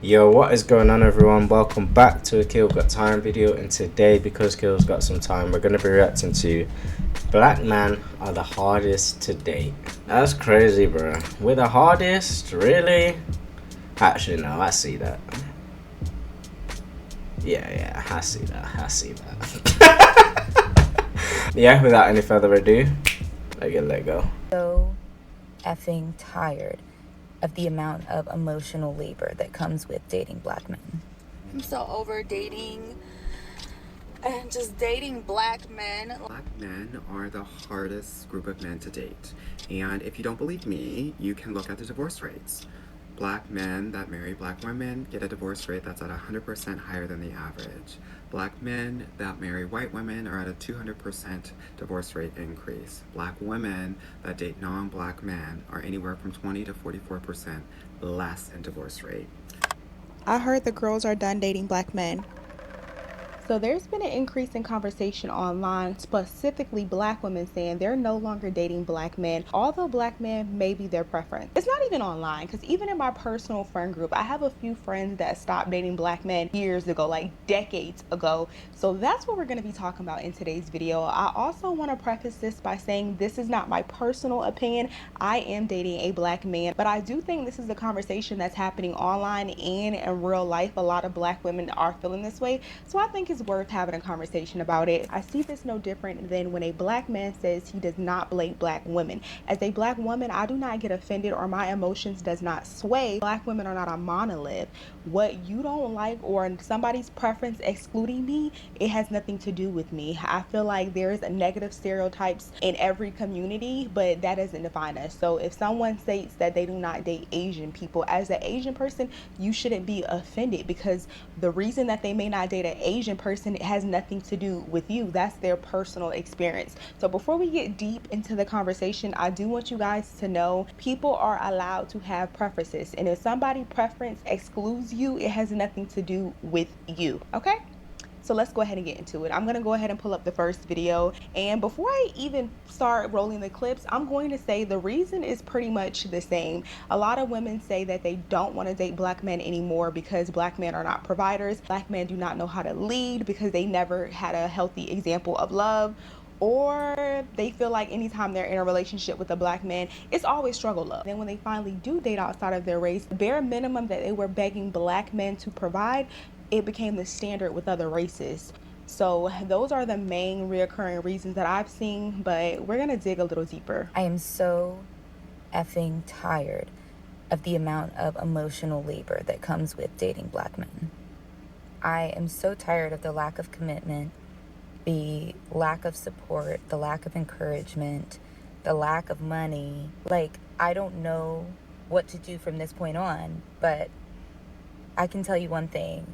Yo, what is going on, everyone? Welcome back to a Keelgottime video, and today, because Keel's got some time, we're going to be reacting to Black Men Are the Hardest to Date. That's crazy, bro. We're the hardest? Really? Actually, no, I see that. Yeah, I see that. Yeah, without any further ado, let go. So effing tired of the amount of emotional labor that comes with dating black men. I'm so over dating and just dating black men. Black men are the hardest group of men to date. And if you don't believe me, you can look at the divorce rates. Black men that marry black women get a divorce rate that's at 100% higher than the average. Black men that marry white women are at a 200% divorce rate increase. Black women that date non-black men are anywhere from 20 to 44% less in divorce rate. I heard the girls are done dating black men. So there's been an increase in conversation online, specifically black women saying they're no longer dating black men, although black men may be their preference. It's not even online, because even in my personal friend group, I have a few friends that stopped dating black men years ago, like decades ago. So that's what we're going to be talking about in today's video. I also want to preface this by saying this is not my personal opinion. I am dating a black man, but I do think this is a conversation that's happening online and in real life. A lot of black women are feeling this way, so I think it's worth having a conversation about it. I see this no different than when a black man says he does not blame black women. As a black woman, I do not get offended or my emotions does not sway. Black women are not a monolith. What you don't like or somebody's preference excluding me, it has nothing to do with me. I feel like there's a negative stereotypes in every community, but that doesn't define us. So if someone states that they do not date Asian people, as an Asian person, you shouldn't be offended, because the reason that they may not date an Asian person, it has nothing to do with you. That's their personal experience. So before we get deep into the conversation, I do want you guys to know people are allowed to have preferences, and if somebody's preference excludes you, it has nothing to do with you. Okay, so let's go ahead and get into it. I'm going to go ahead and pull up the first video. And before I even start rolling the clips, I'm going to say the reason is pretty much the same. A lot of women say that they don't want to date black men anymore because black men are not providers. Black men do not know how to lead because they never had a healthy example of love, or they feel like anytime they're in a relationship with a black man, it's always struggle love. Then when they finally do date outside of their race, the bare minimum that they were begging black men to provide, it became the standard with other races. So those are the main reoccurring reasons that I've seen, but we're gonna dig a little deeper. I am so effing tired of the amount of emotional labor that comes with dating black men. I am so tired of the lack of commitment, the lack of support, the lack of encouragement, the lack of money. Like, I don't know what to do from this point on, but I can tell you one thing.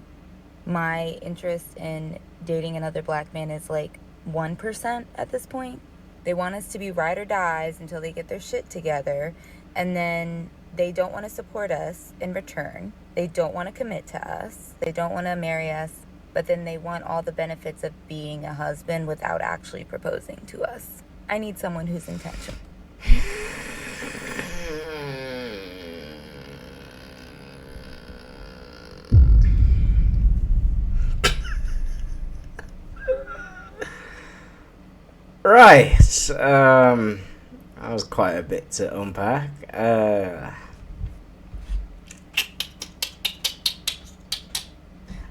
My interest in dating another black man is like 1% at this point. They want us to be ride or dies until they get their shit together, and then they don't want to support us in return. They don't want to commit to us. They don't want to marry us, but then they want all the benefits of being a husband without actually proposing to us. I need someone who's intentional. Right, that was quite a bit to unpack.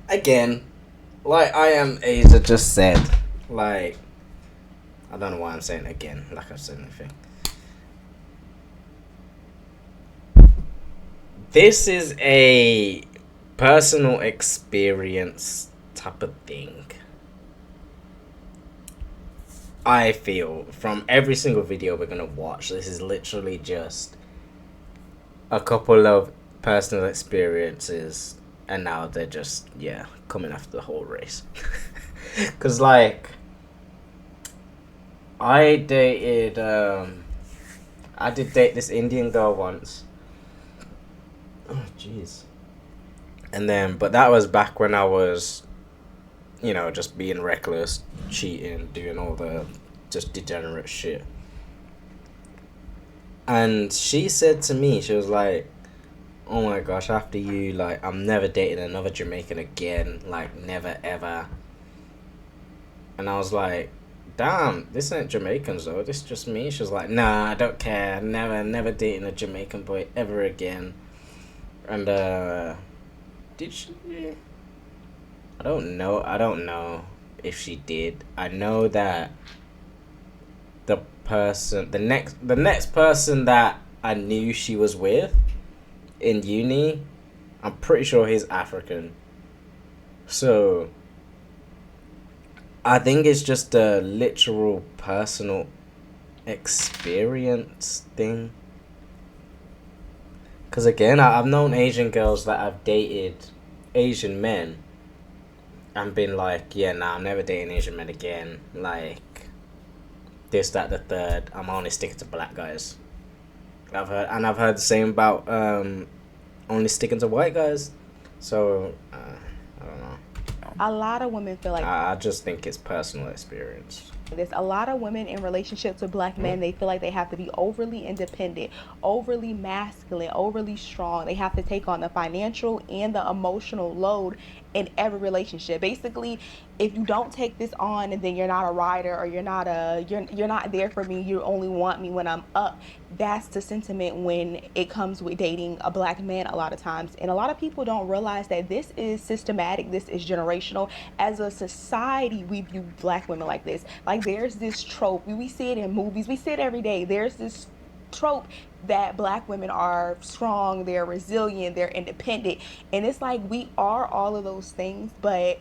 Again, like Aza just said, like, I don't know why I'm saying again, like I've said anything. This is a personal experience type of thing. I feel from every single video we're gonna watch, this is literally just a couple of personal experiences, and now they're just, yeah, coming after the whole race. Cause like, I did date this Indian girl once. Oh jeez. And then, but that was back when I was, you know, just being reckless, cheating, doing all the just degenerate shit. And she said to me, she was like, oh my gosh, after you, like, I'm never dating another Jamaican again, like, never ever. And I was like, damn, this ain't Jamaicans though, this is just me. She was like, nah, I don't care, never dating a Jamaican boy ever again. And did she? I don't know if she did. I know that the next person that I knew she was with in uni, I'm pretty sure he's African. So I think it's just a literal personal experience thing. Because again, I've known Asian girls that have dated Asian men and been like, yeah, nah, I'm never dating Asian men again. Like, this, that, the third. I'm only sticking to black guys. I've heard the same about only sticking to white guys. So, I don't know. A lot of women feel like I just think it's personal experience. there's a lot of women in relationships with black men. They feel like they have to be overly independent, overly masculine, overly strong. They have to take on the financial and the emotional load in every relationship. Basically, if you don't take this on, then you're not a rider, or you're not there for me. You only want me when I'm up. That's the sentiment when it comes with dating a black man a lot of times. And a lot of people don't realize that this is systematic, this is generational. As a society, we view black women like this. Like, there's this trope, we see it in movies, we see it every day. There's this trope that black women are strong, they're resilient, they're independent. And it's like, we are all of those things, but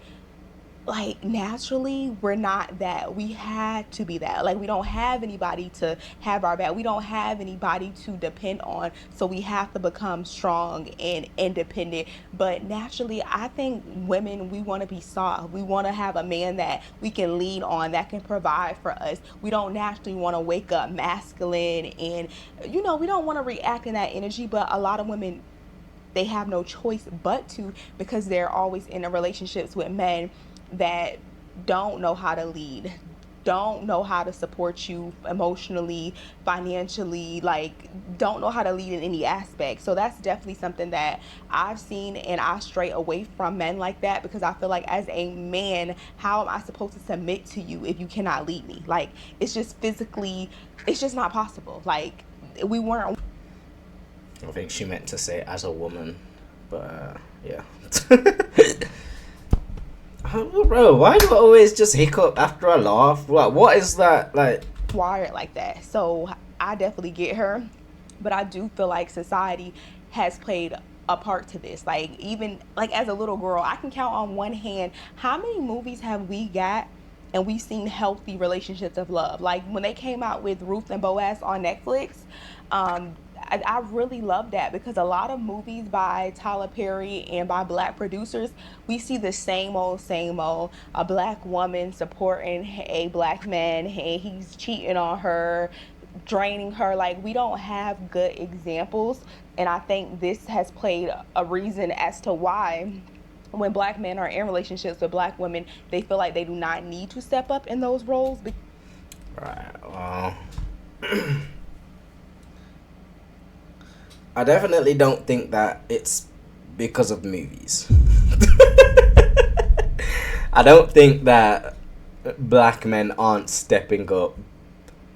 like, naturally, we're not that. We had to be that. Like, we don't have anybody to have our back. We don't have anybody to depend on. So we have to become strong and independent. But naturally, I think women, we want to be soft. We want to have a man that we can lean on, that can provide for us. We don't naturally want to wake up masculine, and, we don't want to react in that energy. But a lot of women, they have no choice but to, because they're always in a relationships with men that don't know how to lead, don't know how to support you emotionally, financially, like, don't know how to lead in any aspect. So that's definitely something that I've seen, and I stray away from men like that, because I feel like, as a man, how am I supposed to submit to you if you cannot lead me? Like, it's just physically, it's just not possible. Like, we weren't. I think she meant to say as a woman, but yeah. Bro, why do I always just hiccup after I laugh? What is that, like? Wired like that. So I definitely get her, but I do feel like society has played a part to this. Like, even like as a little girl, I can count on one hand how many movies have we got and we've seen healthy relationships of love. Like, when they came out with Ruth and Boaz on Netflix, I really love that, because a lot of movies by Tyler Perry and by black producers, we see the same old, a black woman supporting a black man, and he's cheating on her, draining her. Like, we don't have good examples, and I think this has played a reason as to why, when black men are in relationships with black women, they feel like they do not need to step up in those roles. Right, well, I definitely don't think that it's because of movies. I don't think that black men aren't stepping up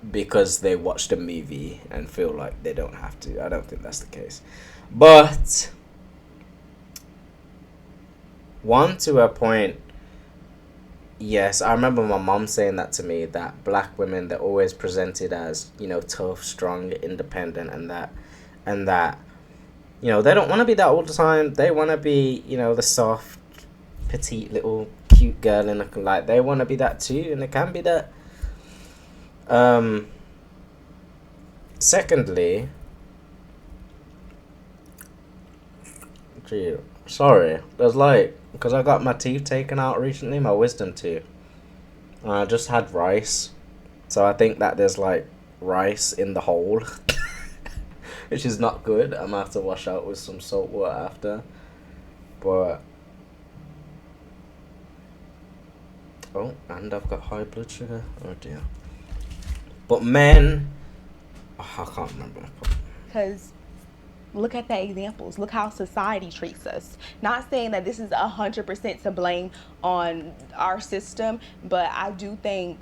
because they watched a movie and feel like they don't have to. I don't think that's the case. But to a point, yes, I remember my mom saying that to me, that black women, they're always presented as, tough, strong, independent, and that, they don't want to be that all the time. They want to be, the soft, petite, little, cute girl, and like, they want to be that too, and they can be that. Secondly, sorry, there's like, because I got my teeth taken out recently, my wisdom teeth. I just had rice, so I think that there's like rice in the hole, which is not good. I'm gonna have to wash out with some salt water after. But oh, and I've got high blood sugar. Oh dear. But men, I can't remember. Because Look at the examples. Look how society treats us. Not saying that this is 100% to blame on our system, but I do think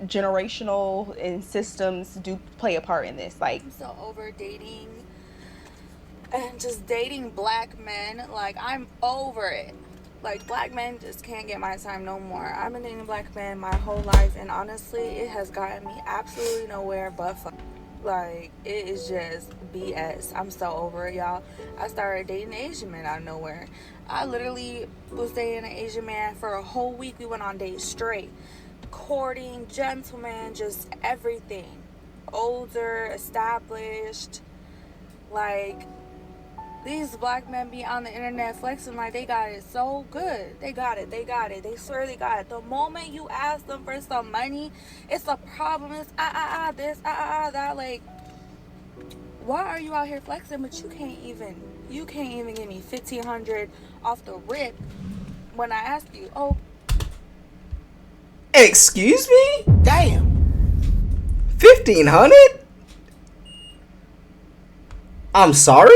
generational and systems do play a part in this. Like, I'm so over dating and just dating black men. Like, I'm over it. Like, black men just can't get my time no more. I've been dating black men my whole life, and honestly, it has gotten me absolutely nowhere but fun. Like, it is just BS. I'm so over it, y'all. I started dating an Asian man out of nowhere. I literally was dating an Asian man for a whole week. We went on dates straight. Courting, gentleman, just everything. Older, established. Like, these black men be on the internet flexing like they got it so good. They got it. They swear they got it. The moment you ask them for some money, it's a problem. It's this, that. Like, why are you out here flexing, but you can't even give me $1,500 off the rip when I ask you, oh, Excuse me? Damn. 1,500? I'm sorry?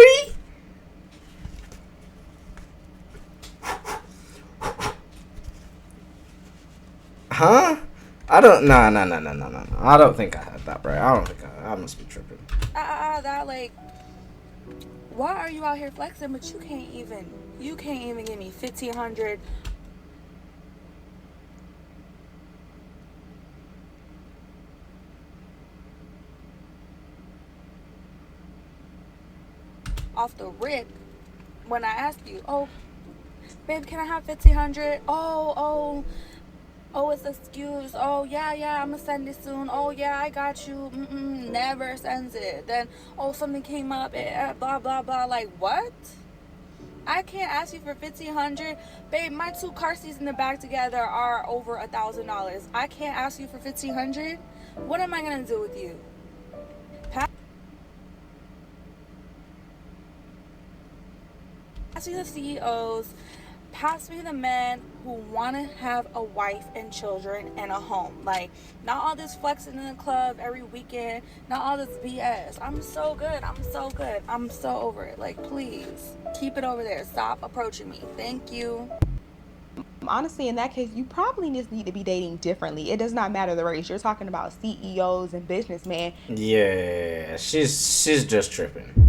Huh? I don't. No. I don't think I had that, right? I don't think I must be tripping. that. Like, why are you out here flexing, but you can't even give me $1,500 off the rip when I ask you, oh, babe, can I have $1,500? Oh, it's excuse. Oh, yeah, I'm gonna send it soon. Oh, yeah, I got you. Never sends it. Then, oh, something came up. Blah, blah, blah. Like, what? I can't ask you for $1,500. Babe, my 2 car seats in the back together are over $1,000. I can't ask you for $1,500. What am I gonna do with you? Pass me the CEOs, pass me the men who want to have a wife and children and a home. Like, not all this flexing in the club every weekend, not all this BS. I'm so good. I'm so over it. Like, please keep it over there. Stop approaching me. Thank you. honestly, in that case, you probably just need to be dating differently. It does not matter the race. You're talking about CEOs and businessmen. Yeah, she's just tripping.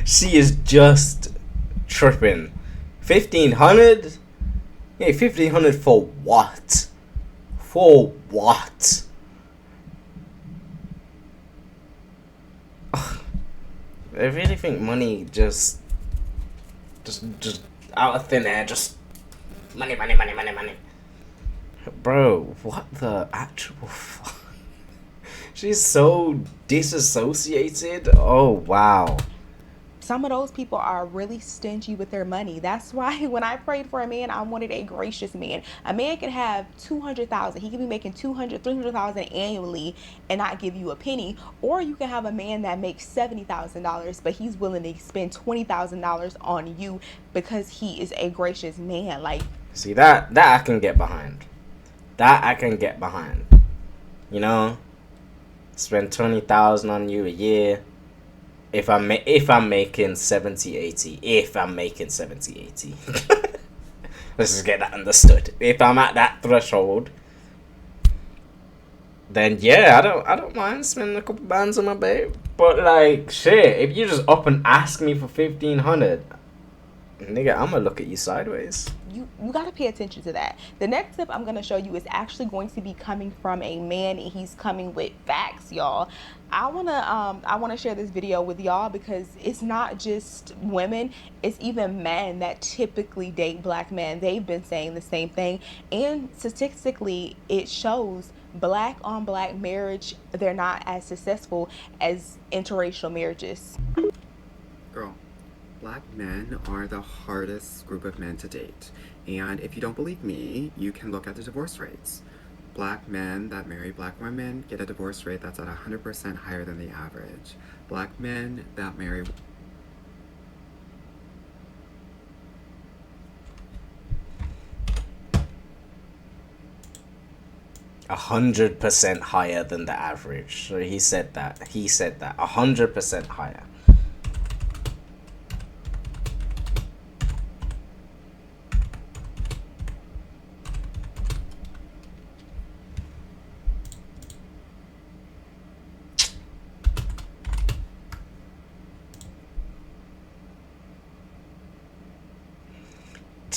She is just tripping. 1,500? Yeah, 1,500 for what? For what? I really think money just out of thin air, just money. Bro, what the actual fuck? She's so disassociated. Oh, wow. Some of those people are really stingy with their money. That's why when I prayed for a man, I wanted a gracious man. A man can have 200,000. He can be making 200, 300,000 annually and not give you a penny. Or you can have a man that makes $70,000, but he's willing to spend $20,000 on you because he is a gracious man. Like, see, that I can get behind. That I can get behind. You know, spend 20,000 on you a year. If I'm making 70, 80. If I'm making 70, 80. Let's just get that understood. If I'm at that threshold, then yeah, I don't mind spending a couple bands on my babe. But like, shit, if you just up and ask me for 1,500, nigga, I'm gonna look at you sideways. you got to pay attention to that. The next tip I'm going to show you is actually going to be coming from a man, and he's coming with facts, y'all. I want to share this video with y'all because it's not just women, it's even men that typically date black men. They've been saying the same thing, and statistically it shows black on black marriage, they're not as successful as interracial marriages. Girl, black men are the hardest group of men to date. And if you don't believe me, you can look at the divorce rates. Black men that marry black women get a divorce rate that's at 100% higher than the average. Black men that marry 100% higher than the average. So he said that. 100% higher.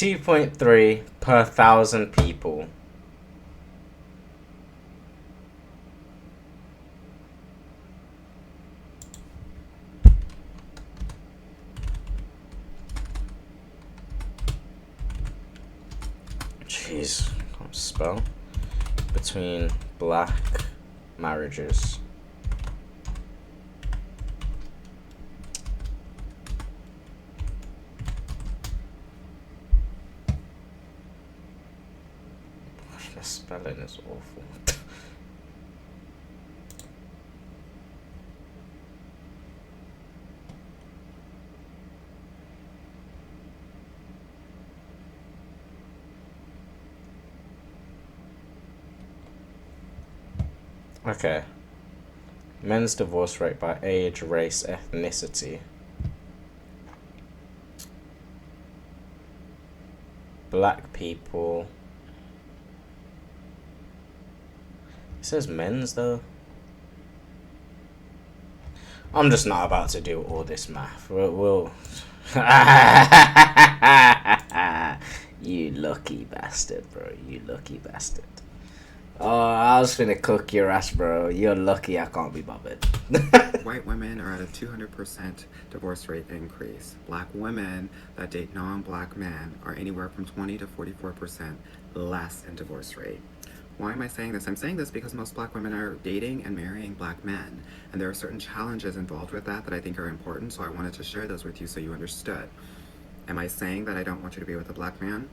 2.3 per 1,000 people. Jeez, can't spell. Between black marriages. The spelling is awful. Okay. Men's divorce rate by age, race, ethnicity. Black people. It says men's though. I'm just not about to do all this math. We'll You lucky bastard, bro. You lucky bastard. Oh, I was finna cook your ass, bro. You're lucky I can't be bothered. White women are at a 200% divorce rate increase. Black women that date non-black men are anywhere from 20 to 44% less in divorce rate. Why am I saying this? I'm saying this because most black women are dating and marrying black men, and there are certain challenges involved with that I think are important, so I wanted to share those with you so you understood. Am I saying that I don't want you to be with a black man?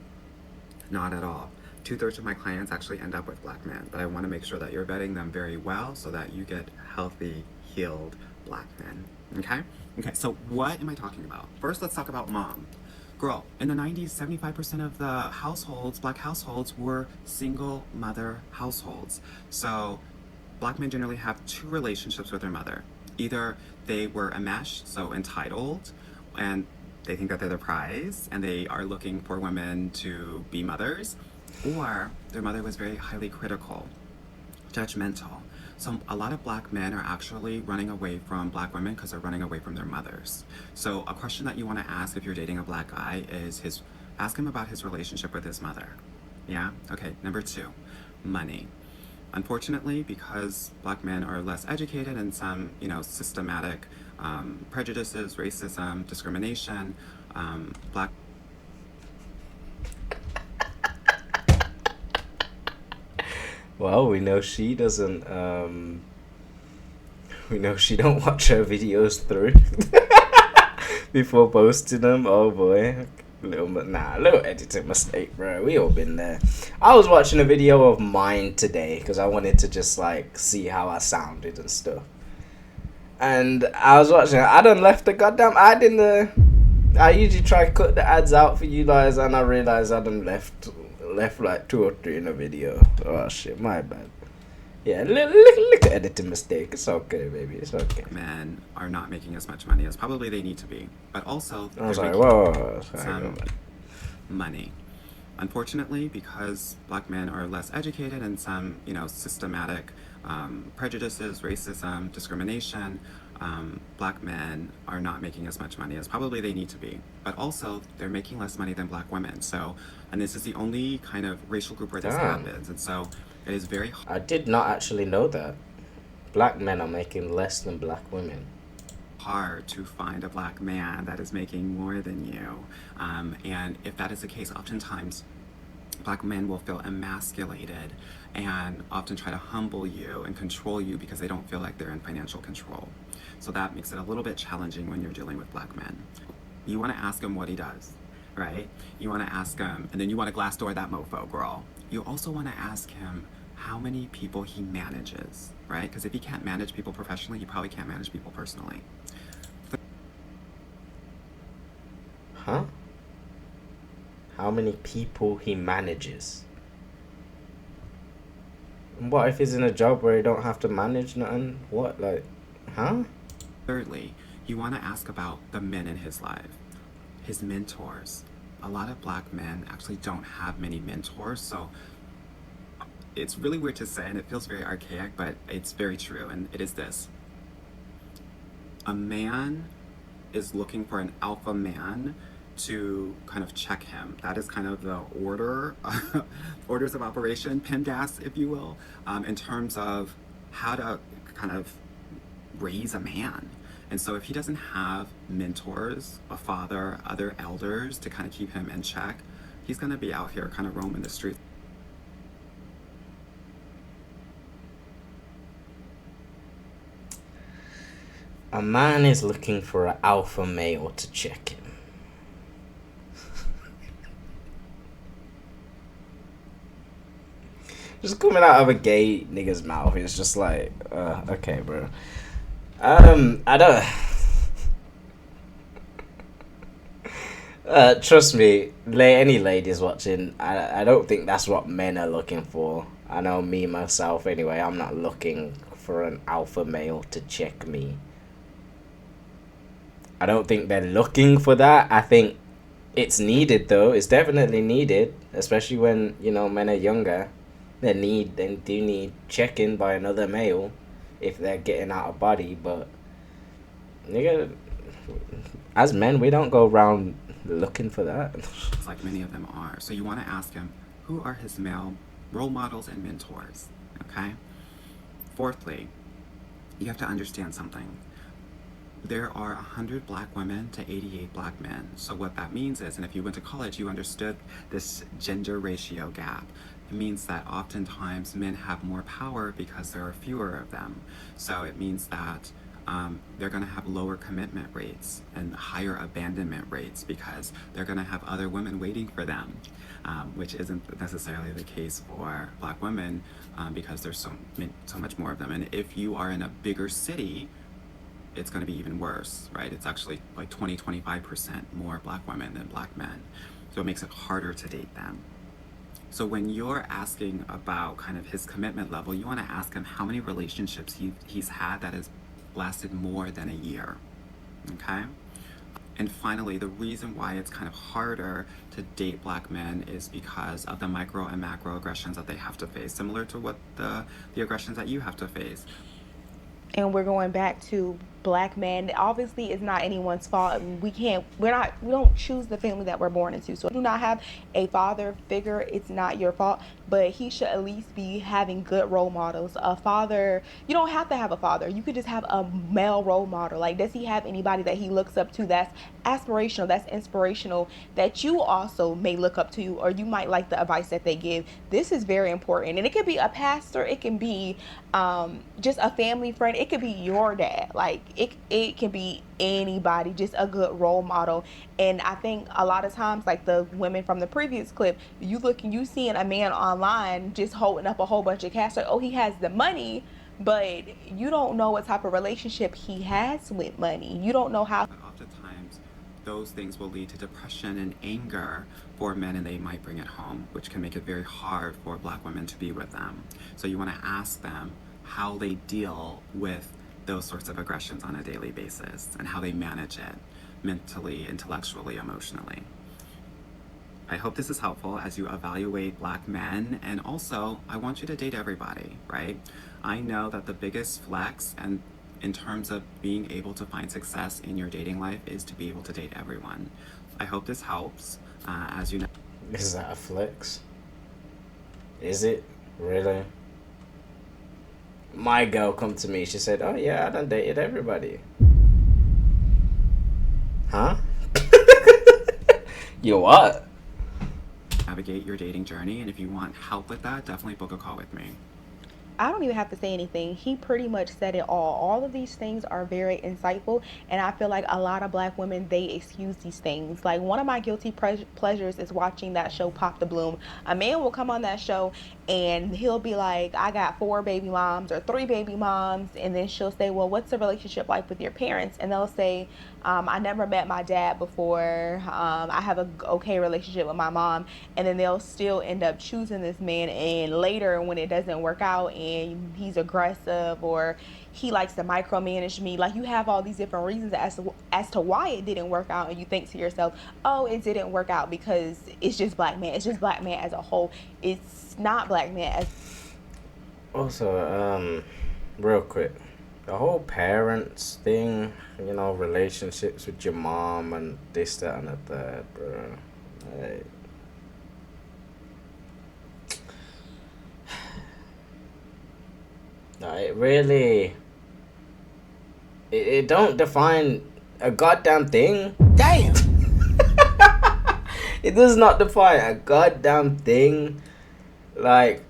Not at all. 2/3 of my clients actually end up with black men, but I want to make sure that you're vetting them very well so that you get healthy, healed black men. Okay? Okay, so what am I talking about? First, let's talk about mom. Girl, in the 90s, 75% of the households, black households, were single mother households. So black men generally have two relationships with their mother. Either they were enmeshed, so entitled, and they think that they're the prize, and they are looking for women to be mothers, or their mother was very highly critical, judgmental. So a lot of black men are actually running away from black women because they're running away from their mothers. So a question that you want to ask if you're dating a black guy is ask him about his relationship with his mother. Yeah? Okay, number 2, money. Unfortunately, because black men are less educated and some, systematic prejudices, racism, discrimination, black Well, we know she doesn't, we know she don't watch her videos through before posting them. Oh boy. Little editing mistake, bro. We all been there. I was watching a video of mine today because I wanted to just see how I sounded and stuff. And I was watching it. I done left the goddamn ad in the... I usually try to cut the ads out for you guys, and I realized I done left like 2 or 3 in a video. Oh shit, my bad. Yeah, little editing mistake. It's okay, baby. It's okay. men are not making as much money as probably they need to be, but also I was they're like, making whoa. some money. Unfortunately, because black men are less educated and some, systematic prejudices, racism, discrimination, black men are not making as much money as probably they need to be. But also, they're making less money than black women. So, and this is the only kind of racial group where this happens. And so, it is very I did not actually know that. Black men are making less than black women. hard to find a black man that is making more than you. And if that is the case, oftentimes black men will feel emasculated and often try to humble you and control you because they don't feel like they're in financial control. So that makes it a little bit challenging when you're dealing with black men. You want to ask him what he does, right? You want to ask him, and then you want to glass door that mofo, girl. You also want to ask him how many people he manages, right? Because if he can't manage people professionally, he probably can't manage people personally. Huh? How many people he manages? What if he's in a job where he don't have to manage nothing? What, huh? Thirdly, you want to ask about the men in his life, his mentors. A lot of black men actually don't have many mentors, so it's really weird to say, and it feels very archaic, but it's very true, and it is this. A man is looking for an alpha man to kind of check him. That is kind of the orders of operation, PEMDAS, if you will, in terms of how to kind of raise a man. And so if he doesn't have mentors, a father, other elders to kind of keep him in check, he's going to be out here kind of roaming the streets. A man is looking for an alpha male to check him. Just coming out of a gay nigga's mouth, it's just like, okay, bro. I don't. Trust me, any ladies watching, I don't think that's what men are looking for. I know me, myself, anyway, I'm not looking for an alpha male to check me. I don't think they're looking for that. I think it's needed, though. It's definitely needed, especially when, you know, men are younger. They do need checking by another male if they're getting out of body. But, nigga, as men, we don't go around looking for that. Like many of them are. So you want to ask him, who are his male role models and mentors? Okay? Fourthly, you have to understand something. There are 100 black women to 88 black men. So what that means is, and if you went to college, you understood this gender ratio gap. It means that oftentimes men have more power because there are fewer of them. So it means that they're going to have lower commitment rates and higher abandonment rates because they're going to have other women waiting for them, which isn't necessarily the case for black women because there's so much more of them. And if you are in a bigger city, it's going to be even worse, right? It's actually like 25% more black women than black men. So it makes it harder to date them. So when you're asking about kind of his commitment level, you want to ask him how many relationships he's had that has lasted more than a year, okay? And finally, the reason why it's kind of harder to date black men is because of the micro and macro aggressions that they have to face, similar to what the aggressions that you have to face. And we're going back to black men. Obviously, it's not anyone's fault. We don't choose the family that we're born into. So if you do not have a father figure, it's not your fault. But he should at least be having good role models. A father, you don't have to have a father. You could just have a male role model. Like, does he have anybody that he looks up to that's aspirational, that's inspirational, that you also may look up to, or you might like the advice that they give? This is very important. And it could be a pastor, it can be just a family friend, it could be your dad. Like, it can be anybody, just a good role model. And I think a lot of times, like the women from the previous clip, you seeing a man online just holding up a whole bunch of cash, like, oh, he has the money, but you don't know what type of relationship he has with money. You don't know how. Oftentimes, those things will lead to depression and anger for men, and they might bring it home, which can make it very hard for black women to be with them. So you want to ask them how they deal with those sorts of aggressions on a daily basis and how they manage it mentally, intellectually, emotionally. I hope this is helpful as you evaluate black men, and also I want you to date everybody, right? I know that the biggest flex and in terms of being able to find success in your dating life is to be able to date everyone. I hope this helps. As you know, Is that a flex? Is it? Really? My girl come to me, she said, oh yeah, I done dated everybody. Huh? You what? navigate your dating journey, and if you want help with that, definitely book a call with me. I don't even have to say anything. He pretty much said it all. All of these things are very insightful, and I feel like a lot of black women, they excuse these things. Like, one of my guilty pleasures is watching that show Pop the Bloom. A man will come on that show and he'll be like, I got 4 baby moms or 3 baby moms, and then she'll say, well, what's the relationship like with your parents? And they'll say, I never met my dad before. I have a okay relationship with my mom. And then they'll still end up choosing this man, and later when it doesn't work out and he's aggressive or he likes to micromanage me, like, you have all these different reasons as to why it didn't work out, and you think to yourself, oh, it didn't work out because it's just black man. It's just black man as a whole. It's not black man as. Also, real quick, the whole parents thing, you know, relationships with your mom and this, that, and the third, bro. Like, no, it really, it don't define a goddamn thing. Damn! It does not define a goddamn thing. Like,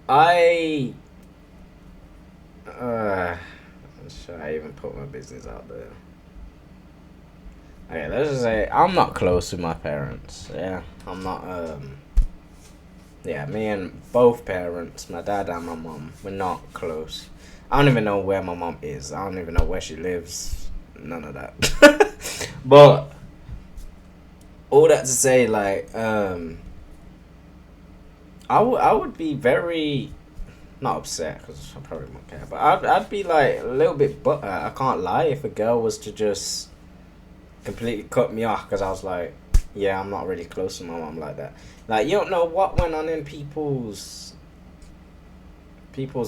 should I even put my business out there? Okay, let's just say I'm not close with my parents. Yeah, I'm not. Yeah, me and both parents, my dad and my mom, we're not close. I don't even know where my mom is. I don't even know where she lives. None of that. But all that to say, like, I would be very not upset because I probably won't care, but I'd be like a little bit butthurt. I can't lie if a girl was to just completely cut me off because I was like, yeah, I'm not really close to my mom like that. Like, you don't know what went on in people's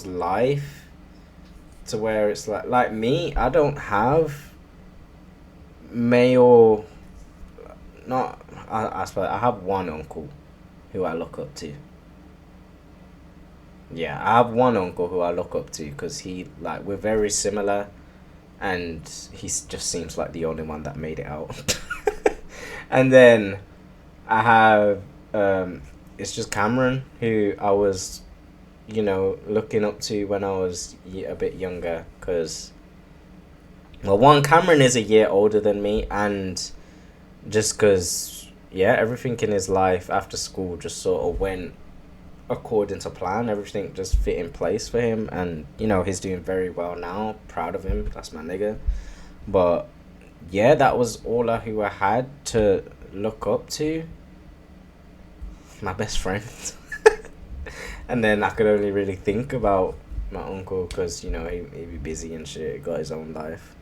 life to where it's like me, I don't have male, not, I suppose I have one uncle who I look up to. Yeah, I have one uncle who I look up to because we're very similar, and just seems like the only one that made it out. And then I have, it's just Cameron, who I was, you know, looking up to when I was a bit younger, because, well, one, Cameron is a year older than me, and just because, yeah, everything in his life after school just sort of went according to plan. Everything just fit in place for him, and, you know, he's doing very well now. Proud of him. That's my nigga. But yeah, that was all who I had to look up to. My best friend. And then I could only really think about my uncle because, you know, he'd be busy and shit, got his own life.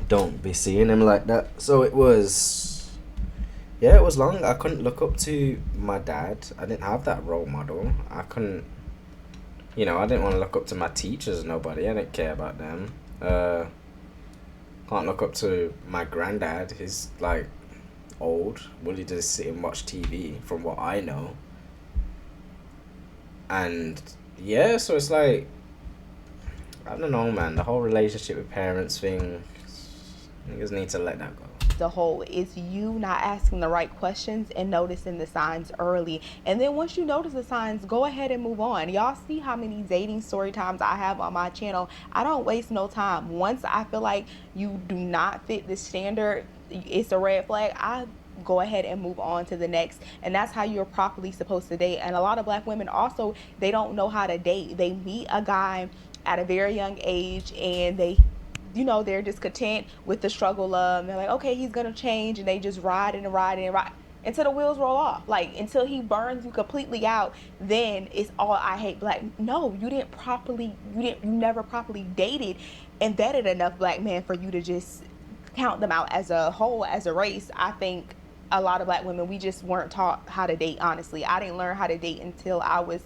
Don't be seeing him like that. So it was, yeah, it was long. I couldn't look up to my dad. I didn't have that role model. I couldn't, you know, I didn't want to look up to my teachers, nobody. I didn't care about them. Can't look up to my granddad. He's like old. Will he just sit and watch TV from what I know? And yeah, so it's like, I don't know, man. The whole relationship with parents thing, niggas need to let that go. The whole is you not asking the right questions and noticing the signs early, and then once you notice the signs, go ahead and move on. Y'all see how many dating story times I have on my channel. I don't waste no time. Once I feel like you do not fit the standard, it's a red flag, I go ahead and move on to the next. And that's how you're properly supposed to date. And a lot of black women also, they don't know how to date. They meet a guy at a very young age, and they, you know, they're just content with the struggle of, they're like, okay, he's gonna change, and they just ride and ride and ride until the wheels roll off. Like, until he burns you completely out, then it's all I hate black. No, you never properly dated and vetted enough black men for you to just count them out as a whole, as a race. I think a lot of black women, we just weren't taught how to date, honestly. I didn't learn how to date until I was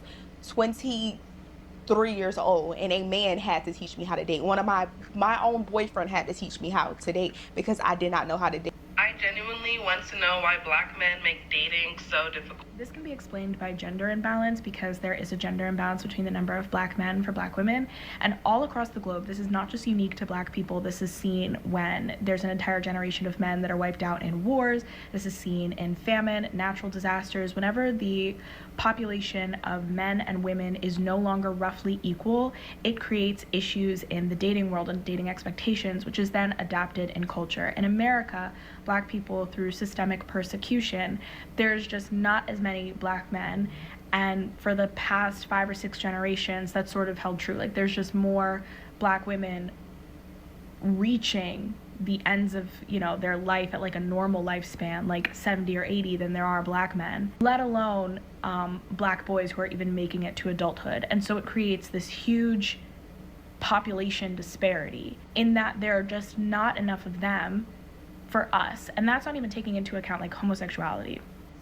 23 years old, and a man had to teach me how to date. One of my own boyfriend had to teach me how to date because I did not know how to date. I genuinely want to know why black men make dating so difficult. This can be explained by gender imbalance, because there is a gender imbalance between the number of black men for black women. And all across the globe, this is not just unique to black people. This is seen when there's an entire generation of men that are wiped out in wars. This is seen in famine, natural disasters. Whenever the population of men and women is no longer roughly equal, it creates issues in the dating world and dating expectations, which is then adapted in culture. In America, black people, through systemic persecution, there's just not as many black men, and for the past 5 or 6 generations that's sort of held true. Like, there's just more black women reaching the ends of, you know, their life at like a normal lifespan, like 70 or 80, than there are black men, let alone black boys who are even making it to adulthood. And so it creates this huge population disparity in that there are just not enough of them for us. And that's not even taking into account like homosexuality.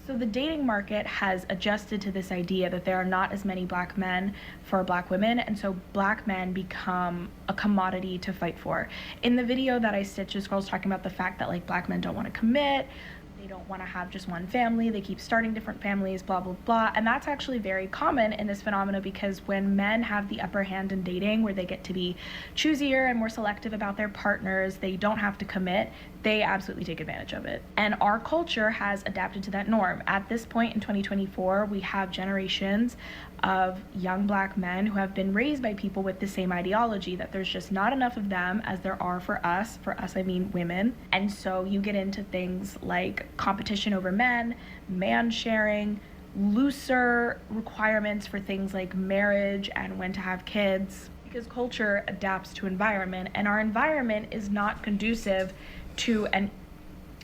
So the dating market has adjusted to this idea that there are not as many black men for black women, and so black men become a commodity to fight for. In the video that I stitched, this girl's talking about the fact that like black men don't want to commit, they don't want to have just one family, they keep starting different families, blah blah blah. And that's actually very common in this phenomena, because when men have the upper hand in dating, where they get to be choosier and more selective about their partners, they don't have to commit, they absolutely take advantage of it. And our culture has adapted to that norm. At this point in 2024, we have generations of young black men who have been raised by people with the same ideology, that there's just not enough of them as there are for us. For us, I mean women. And so you get into things like competition over men, man sharing, looser requirements for things like marriage and when to have kids, because culture adapts to environment, and our environment is not conducive to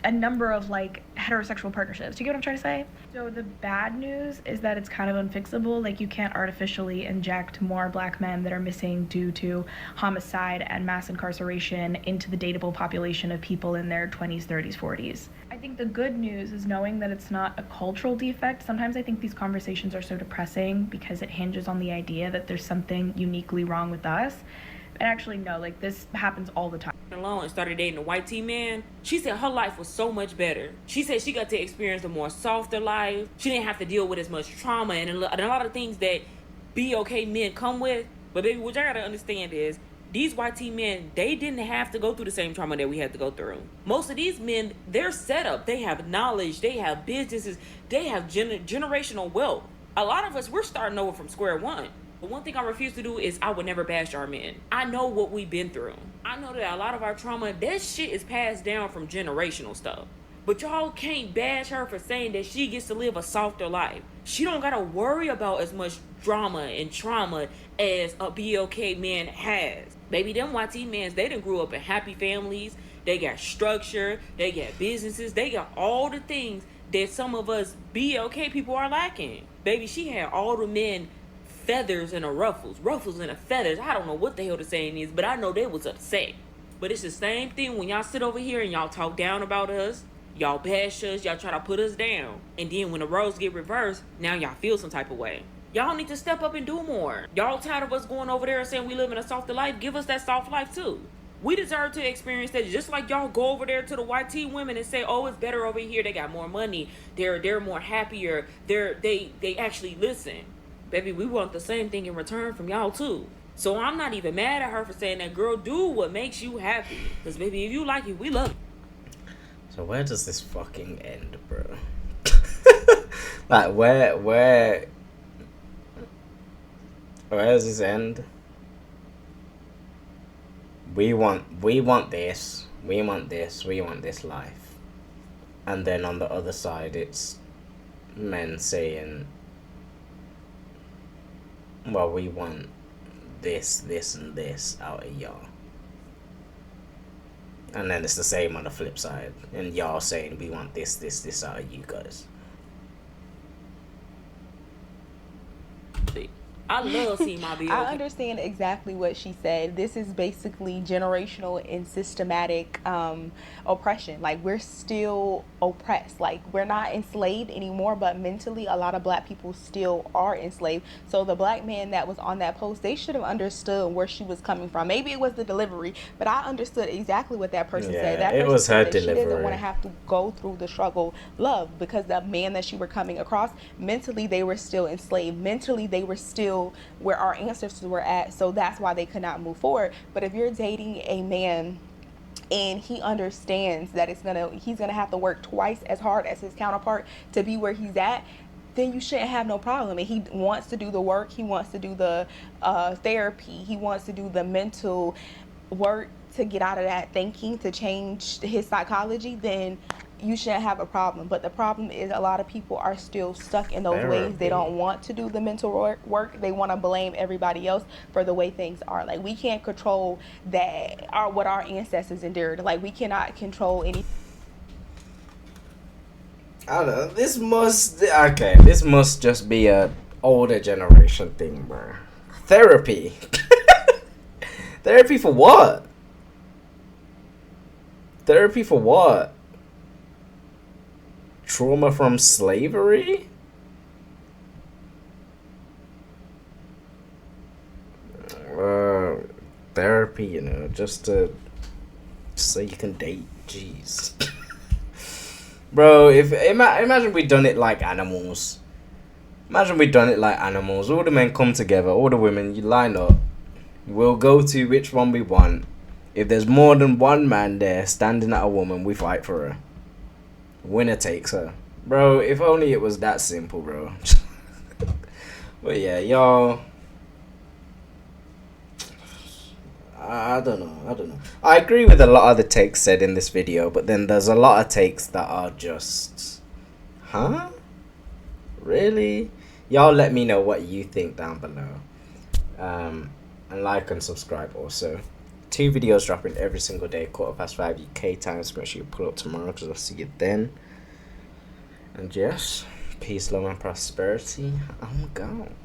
a number of like heterosexual partnerships. Do you get what I'm trying to say? So the bad news is that it's kind of unfixable. Like, you can't artificially inject more black men that are missing due to homicide and mass incarceration into the dateable population of people in their 20s, 30s, 40s. I think the good news is knowing that it's not a cultural defect. Sometimes I think these conversations are so depressing because it hinges on the idea that there's something uniquely wrong with us. And actually, no, like, this happens all the time. Alone and started dating a white teen man, she said her life was so much better. She said she got to experience a more softer life. She didn't have to deal with as much trauma and a lot of things that BOK men come with. But baby, what y'all gotta understand is, these white teen men, they didn't have to go through the same trauma that we had to go through. Most of these men, they're set up. They have knowledge. They have businesses. They have generational wealth. A lot of us, we're starting over from square one. But one thing I refuse to do is I would never bash our men. I know what we've been through. I know that a lot of our trauma, that shit is passed down from generational stuff. But y'all can't bash her for saying that she gets to live a softer life. She don't gotta worry about as much drama and trauma as a BLK man has. Baby, them YT mans, they done grew up in happy families. They got structure. They got businesses. They got all the things that some of us BLK people are lacking. Baby, she had all the men feathers and a ruffles and a feathers. I don't know what the hell the saying is, but I know they was upset. But it's the same thing when y'all sit over here and y'all talk down about us, y'all bash us, y'all try to put us down, and then when the roles get reversed, now y'all feel some type of way. Y'all need to step up and do more. Y'all tired of us going over there and saying we live in a softer life? Give us that soft life too. We deserve to experience that, just like y'all go over there to the white teen women and say, oh, it's better over here, they got more money, they're more happier, they actually listen. Baby, we want the same thing in return from y'all too. So I'm not even mad at her for saying that. Girl, do what makes you happy. Because baby, if you like it, we love it. So where does this fucking end, bro? Like, where does this end? We want this life. And then on the other side, it's men saying, well, we want this, and this out of y'all. And then it's the same on the flip side. And y'all saying we want this out of you guys. I love seeing my BLK. I understand exactly what she said. This is basically generational and systematic oppression. Like, we're still oppressed. Like, we're not enslaved anymore, but mentally a lot of black people still are enslaved. So the black man that was on that post, they should have understood where she was coming from. Maybe it was the delivery, but I understood exactly what that person said. That person said that she doesn't want to have to go through the struggle, love, because the man that she were coming across, mentally they were still enslaved. Mentally they were still where our ancestors were at, so that's why they could not move forward. But if you're dating a man and he understands that he's gonna have to work twice as hard as his counterpart to be where he's at, then you shouldn't have no problem. And he wants to do the work, he wants to do the therapy, he wants to do the mental work to get out of that thinking, to change his psychology, then you shouldn't have a problem. But the problem is a lot of people are still stuck in those ways. They don't want to do the mental work. They want to blame everybody else for the way things are. Like, we can't control what our ancestors endured. Like, we cannot control any. I don't know. This must just be a older generation thing, bro. Therapy. Therapy for what? Therapy for what? trauma from slavery? Therapy, you know, just so you can date. Jeez. Bro, if imagine we done it like animals. Imagine we done it like animals. All the men come together, all the women, you line up. We'll go to which one we want. If there's more than one man there standing at a woman, we fight for her. Winner takes her. Bro, if only it was that simple, bro. But yeah, y'all. I don't know. I agree with a lot of the takes said in this video, but then there's a lot of takes that are just... Huh? Really? Y'all let me know what you think down below. And like and subscribe also. 2 videos dropping every single day, 5:15 UK time. So make sure you pull up tomorrow because I'll see you then. And yes, peace, love, and prosperity. I'm gone.